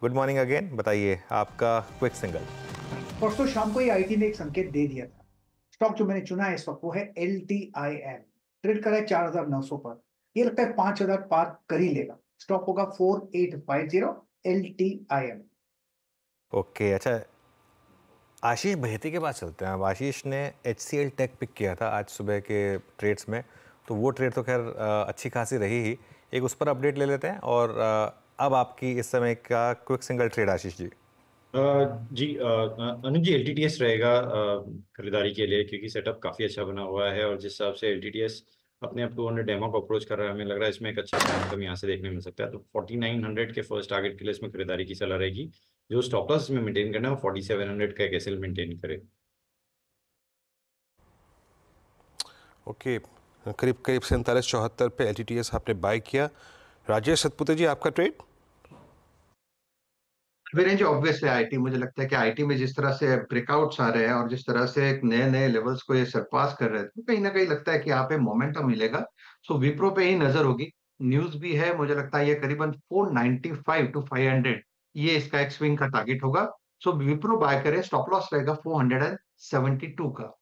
Good morning again, बताइए आपका quick single. परसों शाम को ही आईटी ने एक संकेत दे दिया था। स्टॉक जो मैंने चुना है इस वक्त वो है L T I am. Trade करा है 4,900 पर। ये लगता है 5,000 पार कर ही लेगा। स्टॉक होगा 4850 L T I am. Okay, अच्छा, आशीष बहेती के पास चलते हैं। अब आशीष ने H C L tech pick किया था आज सुबह के ट्रेड्स में, तो वो ट्रेड तो खैर अच्छी खासी रही ही। एक उस पर अपडेट ले लेते हैं। और अब आपकी इस समय का quick single trade Ashish ji. जी अनुज जी, एलटीटीएस रहेगा खरीदारी के लिए, क्योंकि सेटअप काफ़ी अच्छा बना हुआ है और जिस हिसाब से एलटीटीएस अपने आप को डेमो को अप्रोच कर रहा है, हमें लग रहा है इसमें एक अच्छा मोमेंटम यहाँ से देखने मिल सकता है। तो 4900 के फर्स्ट टारगेट के लिए इसमें खरीदारी की सलाह रहेगी। जो स्टॉप लॉस इसमें मेंटेन करना है वो 4700 का एक एसएल मेंटेन करे। ओके, करीब करीब 4774 पे एलटीटीएस आपने बाय किया। राजेश सतपुते जी, आपका ट्रेड? रेंज ऑब्वियसली आईटी, मुझे लगता है कि आईटी में जिस तरह से ब्रेकआउट्स आ रहे हैं और जिस तरह से नए नए लेवल्स को ये सरपास कर रहे हैं, तो कहीं ना कहीं लगता है कि यहाँ पे मोमेंटम मिलेगा। सो विप्रो पे ही नजर होगी। न्यूज भी है, मुझे लगता है ये करीबन 495 टू 500 ये इसका एक स्विंग का टारगेट होगा। सो विप्रो बाय करें, स्टॉप लॉस रहेगा 472 का।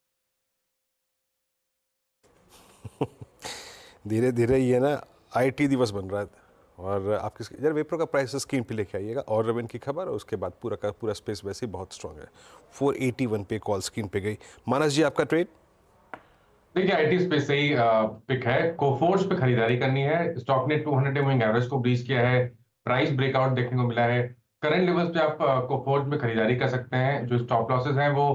धीरे धीरे ये ना आईटी दिवस बन रहा है। और आपकी यार विप्रो का प्राइस स्क्रीन पे लेके आइएगा और रविन की खबर, और उसके बाद पूरा का पूरा स्पेस वैसे ही बहुत स्ट्रांग है। 481 पे कॉल स्क्रीन पे गई। मानस जी, आपका ट्रेड? देखिए, आईटी स्पेस से ही पिक है। कोफोर्ज पे खरीदारी करनी है। स्टॉक ने 200 मूविंग एवरेज को ब्रीच किया है। प्राइस ब्रेकआउट देखने को मिला है। करंट लेवल्स पे आप कोफोर्ज में खरीदारी कर सकते हैं। जो स्टॉप लॉसेस हैं वो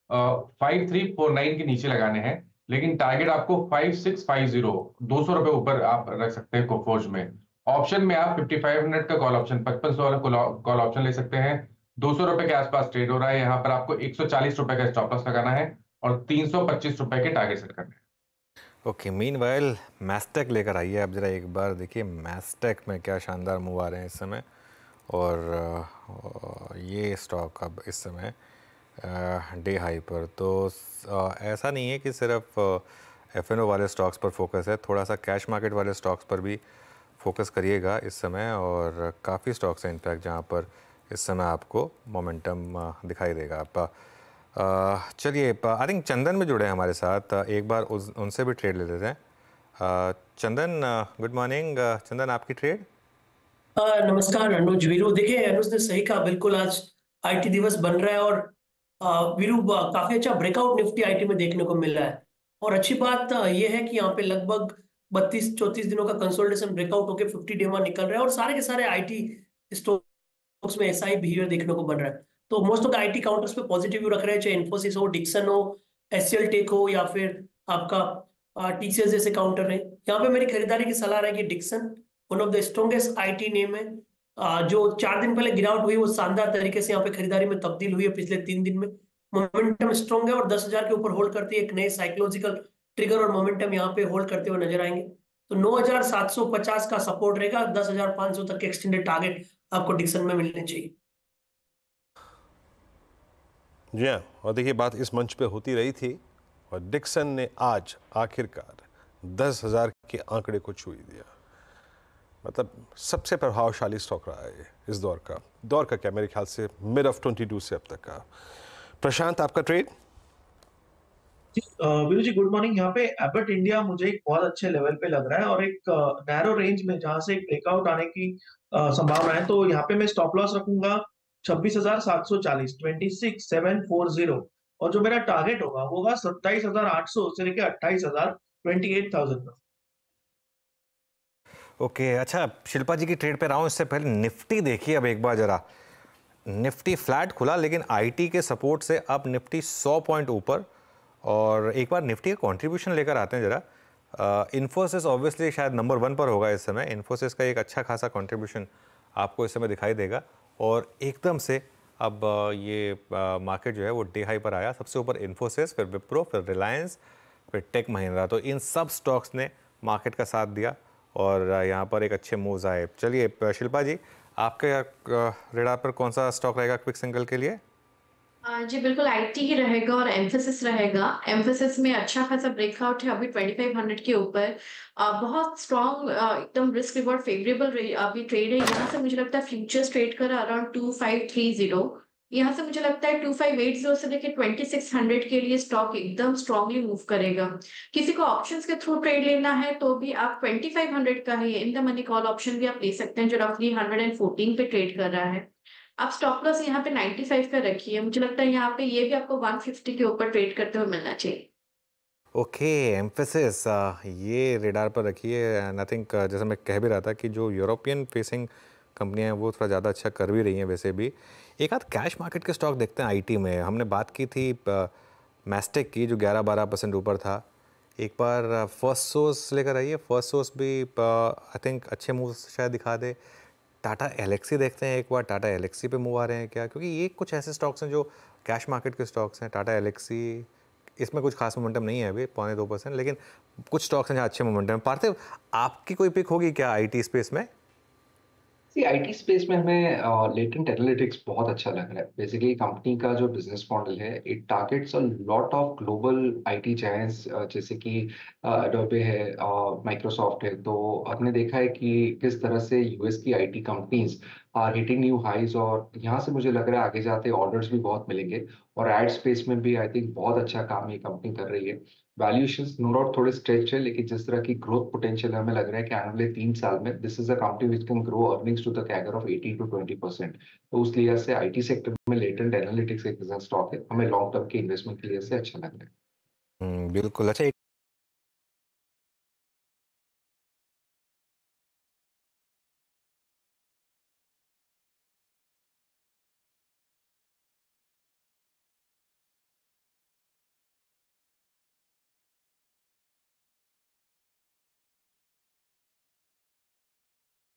5349 के नीचे लगाने हैं, लेकिन टारगेट आपको 5650, ₹200 ऊपर आप रख सकते हैं कोफोर्ज में। ऑप्शन में आप 5500 का कॉल ऑप्शन, 5500 वाला कॉल ऑप्शन ले सकते हैं। ₹200 के आसपास ट्रेड हो रहा है। यहाँ पर आपको ₹140 का स्टॉप लॉस लगाना है और ₹325 के टारगेट सेट करने हैं। ओके, मीनवाइल मैस्टेक लेकर आइए आप जरा एक बार। देखिए मैस्टेक में क्या शानदार मूव आ रहे हैं इस समय। और ये स्टॉक अब इस समय डे हाई पर। तो ऐसा नहीं है कि सिर्फ एफएनओ वाले स्टॉक्स पर फोकस है, थोड़ा सा कैश मार्केट वाले स्टॉक्स पर भी फोकस करिएगा इस समय। और काफ़ी स्टॉक्स हैं इनफैक्ट जहाँ पर इस समय आपको मोमेंटम दिखाई देगा। आप चलिए, आई थिंक चंदन में जुड़े हैं हमारे साथ। एक बार उनसे भी ट्रेड ले लेते हैं। चंदन, गुड मॉर्निंग। चंदन, आपकी ट्रेड? नमस्कार अनुज वीरू। देखिए, अनुज ने सही कहा, बिल्कुल आज आईटी दिवस बन रहा है और वीरू काफी अच्छा ब्रेकआउट निफ्टी आईटी में देखने को मिल रहा है। और अच्छी बात यह है कि यहाँ पे लगभग 32-34 दिनों का कंसोलिडेशन ब्रेकआउट होकर 50 डे निकल रहा है और सारे के सारे आईटी स्टॉक्स में ऐसा ही बिहेवियर देखने को बन रहा है। तो most of the IT counters पे पॉजिटिव व्यू रख रहे हैं, चाहे इन्फोसिस हो, डिक्सन हो, एचसीएल टेक हो या फिर आपका टीसीएस जैसे काउंटर है। यहाँ पे मेरी खरीदारी की सलाह रहेगी Dixon, one of the strongest IT name है। जो 4 दिन पहले गिरावट हुई वो शानदार तरीके से यहाँ पे खरीदारी में तब्दील हुई है पिछले 3 दिन में। मोमेंटम स्ट्रॉन्ग है और 10,000 के ऊपर होल्ड करती है। एक नए साइकोलॉजिकल ट्रिगर और मोमेंटम यहाँ पे होल्ड करते हुए नजर आएंगे। तो 9,750 का सपोर्ट रहेगा, 10,500 तक के एक्सटेंडेड टारगेट आपको डिक्सन में मिलने चाहिए। जी हाँ, और देखिए बात इस मंच पे होती रही थी और डिक्सन ने आज आखिरकार 10,000 के आंकड़े को छू ही दिया। मतलब सबसे प्रभावशाली स्टॉक रहा है इस दौर का क्या, मेरे ख्याल से मिड ऑफ 22 से अब तक का। प्रशांत, आपका ट्रेड? वीरू जी, गुड मॉर्निंग। यहाँ पे एबट इंडिया मुझे एक बहुत अच्छे लेवल पे लग रहा है और एक नैरो रेंज में जहां से एक ब्रेकआउट आने की संभावना है। तो यहाँ पे मैं स्टॉप लॉस रखूंगा 26,740, 26,740। और जो मेरा टारगेट होगा 27,800 से लेकर 28,000, 28,000 का। ओके, अच्छा, शिल्पा जी की ट्रेड पे रहा हूँ। इससे पहले निफ्टी देखिए अब एक बार जरा। निफ्टी फ्लैट खुला, लेकिन आईटी के सपोर्ट से अब निफ्टी 100 पॉइंट ऊपर। और एक बार निफ्टी का कंट्रीब्यूशन लेकर आते हैं जरा। इन्फोसिस ऑब्वियसली शायद नंबर 1 पर होगा इस समय। इन्फोसिस का एक अच्छा खासा कंट्रीब्यूशन आपको इस समय दिखाई देगा। और एकदम से अब ये मार्केट जो है वो डे हाई पर आया। सबसे ऊपर इन्फोसिस, फिर विप्रो, फिर रिलायंस, फिर टेक महिंद्रा। तो इन सब स्टॉक्स ने मार्केट का साथ दिया और यहाँ पर एक अच्छे मूव्स आए। चलिए शिल्पा जी, आपके रेडार पर कौन सा स्टॉक रहेगा क्विक सिंगल के लिए? जी बिल्कुल आईटी ही रहेगा और एम्फेसिस रहेगा। एम्फेसिस में अच्छा खासा ब्रेकआउट है अभी 2500 के ऊपर। बहुत स्ट्रॉन्ग एकदम रिस्क रिवॉर्ड फेवरेबल अभी ट्रेड है। यहाँ से मुझे लगता है फ्यूचर्स ट्रेड कर अराउंड 2530। यहाँ से मुझे लगता है 2580 से लेके 2600 के लिए स्टॉक एकदम स्ट्रांगली मूव करेगा। किसी को ऑप्शंस के थ्रू ट्रेड लेना है तो भी आप 2500 का ही in the money call option भी आप ले सकते हैं जो रफली 114 पे ट्रेड कर रहा है। आप स्टॉप लॉस यहाँ पे 95 का रखिए। मुझे लगता है यहाँ पे ये भी आपको 150 के ऊपर ट्रेड करते हुए मिलना चाहिए। ओके, एम्फेसिस ये रेडार पर रखिए। एंड आई थिंक जैसा मैं कह भी रहा था कि जो यूरोपियन फेसिंग कंपनियां हैं वो थोड़ा ज़्यादा अच्छा कर भी रही हैं वैसे भी। एक आध कैश मार्केट के स्टॉक देखते हैं आईटी में। हमने बात की थी मैस्टेक की जो 11-12% ऊपर था। एक बार फर्स्ट सोर्स लेकर आइए। फर्स्ट सोर्स भी आई थिंक अच्छे मूव शायद दिखा दे। टाटा एलेक्सी देखते हैं एक बार, टाटा एलेक्सी पे मूव आ रहे हैं क्या, क्योंकि ये कुछ ऐसे स्टॉक्स हैं जो कैश मार्केट के स्टॉक्स हैं। टाटा एलेक्सी इसमें कुछ खास मोमेंटम नहीं है अभी, 0.2%, लेकिन कुछ स्टॉक्स हैं जहाँ अच्छे मोमेंटम है। पार्थिव, आपकी कोई पिक होगी क्या आईटी स्पेस में? सी आईटी स्पेस में हमें लेटेंट एनालिटिक्स बहुत अच्छा लग रहा है। बेसिकली कंपनी का जो बिजनेस मॉडल है it targets a lot of global IT giants जैसे कि एडोबे है, माइक्रोसॉफ्ट है। तो हमने देखा है कि किस तरह से यूएस की IT companies are hitting new highs, और यहाँ से मुझे लग रहा है आगे जाते ऑर्डर्स भी बहुत मिलेंगे। और एड स्पेस में भी आई थिंक बहुत अच्छा काम ये कंपनी कर रही है। वैल्यूएशंस नो डाउट थोड़े स्ट्रेच है, लेकिन जिस तरह की ग्रोथ पोटेंशियल हमें लग रहा है कि आने वाले 3 साल में this is a company which can grow earnings to the CAGR of 18 to 20%। तो उस लिहाज से आईटी सेक्टर में लेटेंट एनालिटिक्स एक बिजनेस स्टॉक है, हमें लॉन्ग टर्म के इन्वेस्टमेंट के लिए से अच्छा लग रहा है। बिल्कुल। अच्छा,